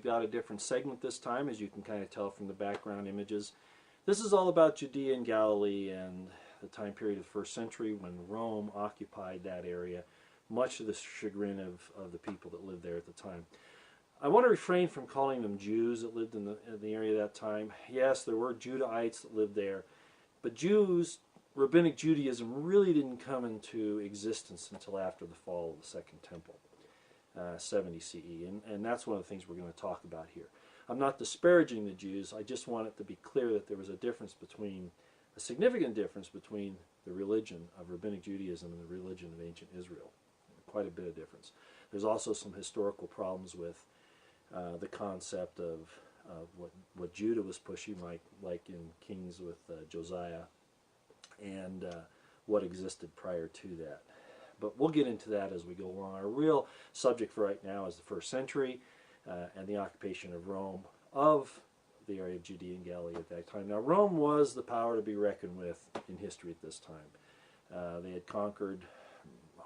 we've got a different segment this time, as you can kind of tell from the background images. This is all about Judea and Galilee and the time period of the 1st century when Rome occupied that area, much to the chagrin of the people that lived there at the time. I want to refrain from calling them Jews that lived in the area at that time. Yes, there were Judahites that lived there, but Jews, Rabbinic Judaism, really didn't come into existence until after the fall of the Second Temple, 70 CE, and that's one of the things we're going to talk about here. I'm not disparaging the Jews, I just want it to be clear that there was a significant difference between the religion of Rabbinic Judaism and the religion of ancient Israel. Quite a bit of difference. There's also some historical problems with the concept of what Judah was pushing, like in Kings with Josiah, and what existed prior to that. But we'll get into that as we go along. Our real subject for right now is the 1st century and the occupation of Rome of the area of Judea and Galilee at that time. Now, Rome was the power to be reckoned with in history at this time. They had conquered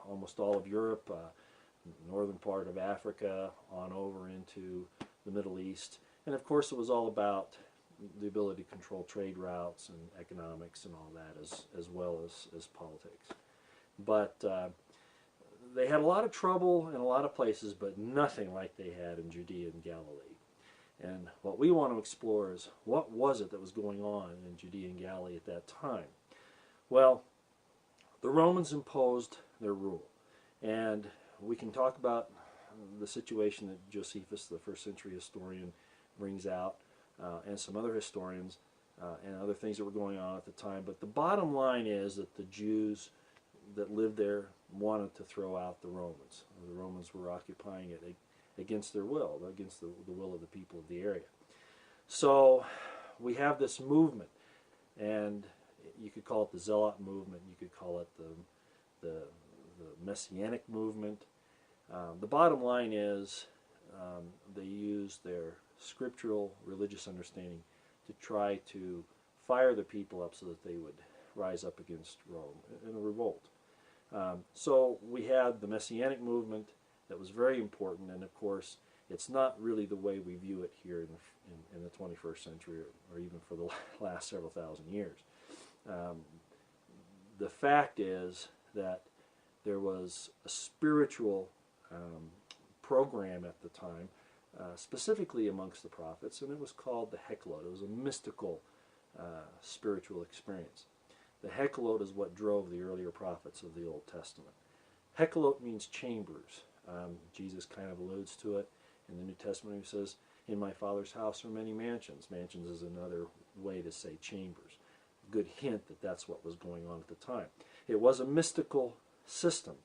almost all of Europe, northern part of Africa, on over into the Middle East. And of course it was all about the ability to control trade routes and economics and all that, as well as politics. But they had a lot of trouble in a lot of places, but nothing like they had in Judea and Galilee. And what we want to explore is, what was it that was going on in Judea and Galilee at that time? Well, the Romans imposed their rule. And we can talk about the situation that Josephus, the 1st century historian, brings out, and some other historians, and other things that were going on at the time. But the bottom line is that the Jews that lived there wanted to throw out the Romans. The Romans were occupying it against their will, against the will of the people of the area. So we have this movement, and you could call it the Zealot movement, you could call it the Messianic movement. The bottom line is they used their scriptural religious understanding to try to fire the people up so that they would rise up against Rome in a revolt. So we had the Messianic movement that was very important, and of course it's not really the way we view it here in the 21st century, or even for the last several thousand years. The fact is that there was a spiritual program at the time, specifically amongst the prophets, and it was called the Hekkelot. It was a mystical spiritual experience. The Hekkelot is what drove the earlier prophets of the Old Testament. Hekkelot means chambers. Jesus kind of alludes to it in the New Testament. He says, "In my Father's house are many mansions." Mansions is another way to say chambers. Good hint that that's what was going on at the time. It was a mystical system.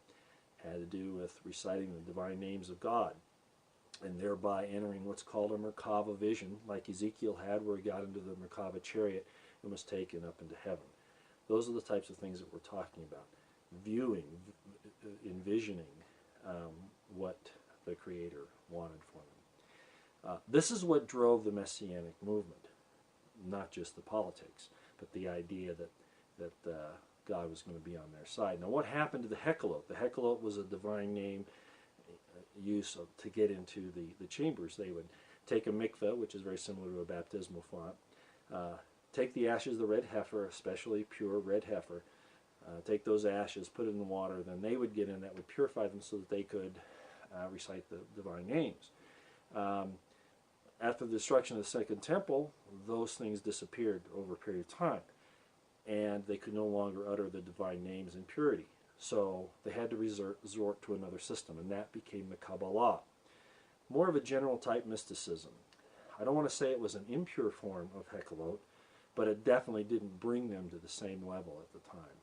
It had to do with reciting the divine names of God, and thereby entering what's called a Merkava vision, like Ezekiel had, where he got into the Merkava chariot and was taken up into heaven. Those are the types of things that we're talking about. Viewing, envisioning what the Creator wanted for them. This is what drove the Messianic movement, not just the politics, but the idea that God was going to be on their side. Now, what happened to the Hekkelot? The Hekkelot was a divine name use to get into the chambers. They would take a mikveh, which is very similar to a baptismal font, take the ashes of the red heifer, especially pure red heifer, take those ashes, put it in the water, then they would get in, that would purify them so that they could recite the divine names. After the destruction of the Second Temple, those things disappeared over a period of time, and they could no longer utter the divine names in purity. So they had to resort to another system, and that became the Kabbalah. More of a general type mysticism. I don't want to say it was an impure form of Hekkelot, but it definitely didn't bring them to the same level at the time.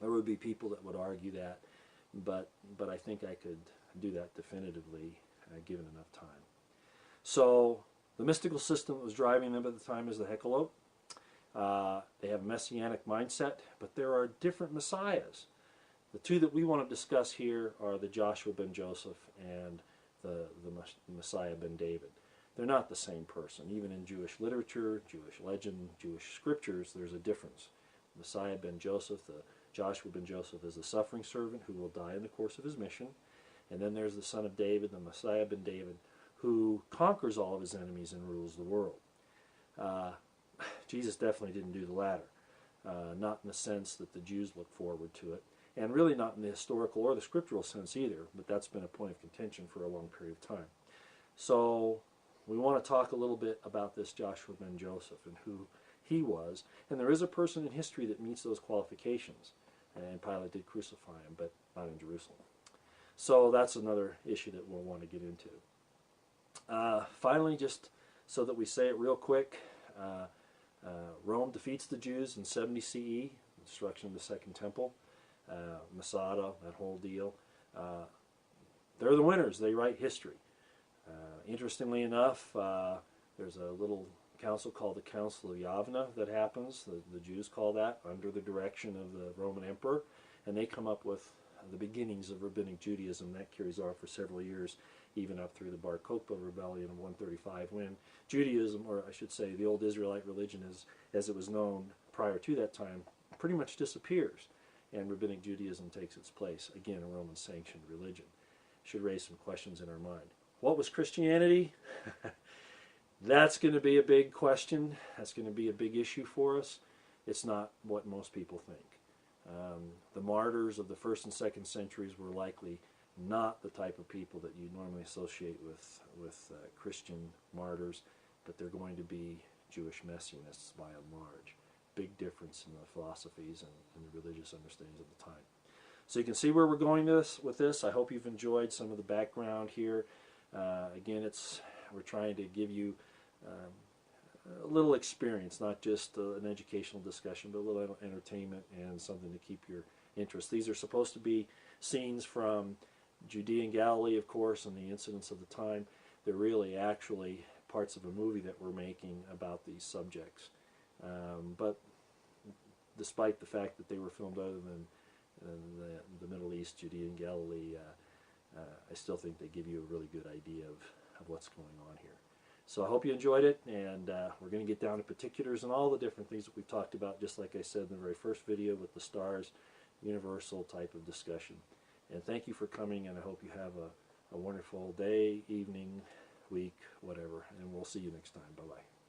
There would be people that would argue that, but I think I could do that definitively given enough time. So the mystical system that was driving them at the time is the Hekkelot. They have a messianic mindset, but there are different messiahs. The two that we want to discuss here are the Joshua ben Joseph and the Messiah ben David. They're not the same person. Even in Jewish literature, Jewish legend, Jewish scriptures, there's a difference. Messiah ben Joseph, the Joshua ben Joseph, is the suffering servant who will die in the course of his mission. And then there's the son of David, the Messiah ben David, who conquers all of his enemies and rules the world. Jesus definitely didn't do the latter, not in the sense that the Jews look forward to it, and really not in the historical or the scriptural sense either, but that's been a point of contention for a long period of time. So we want to talk a little bit about this Joshua ben Joseph and who he was, and there is a person in history that meets those qualifications, and Pilate did crucify him, but not in Jerusalem. So that's another issue that we'll want to get into. Finally, just so that we say it real quick, Rome defeats the Jews in 70 CE, destruction of the Second Temple, Masada, that whole deal. They're the winners. They write history. Interestingly enough, there's a little council called the Council of Yavna that happens. The Jews call that, under the direction of the Roman Emperor, and they come up with the beginnings of Rabbinic Judaism. That carries on for several years, even up through the Bar Kokhba rebellion of 135, when Judaism, or I should say the old Israelite religion as it was known prior to that time, pretty much disappears, and Rabbinic Judaism takes its place. Again, a Roman-sanctioned religion. Should raise some questions in our mind. What was Christianity? That's going to be a big question. That's going to be a big issue for us. It's not what most people think. The martyrs of the 1st and 2nd centuries were likely not the type of people that you normally associate with Christian martyrs, but they're going to be Jewish messianists by and large. Big difference in the philosophies and the religious understandings of the time. So you can see where we're going with this. I hope you've enjoyed some of the background here. Again, we're trying to give you a little experience, not just an educational discussion, but a little entertainment and something to keep your interest. These are supposed to be scenes from Judea and Galilee, of course, and the incidents of the time. They're really actually parts of a movie that we're making about these subjects. But despite the fact that they were filmed other than the Middle East, Judea and Galilee, I still think they give you a really good idea of what's going on here. So I hope you enjoyed it, and we're going to get down to particulars and all the different things that we've talked about, just like I said in the very first video with the stars, universal type of discussion. And thank you for coming, and I hope you have a wonderful day, evening, week, whatever, and we'll see you next time. Bye-bye.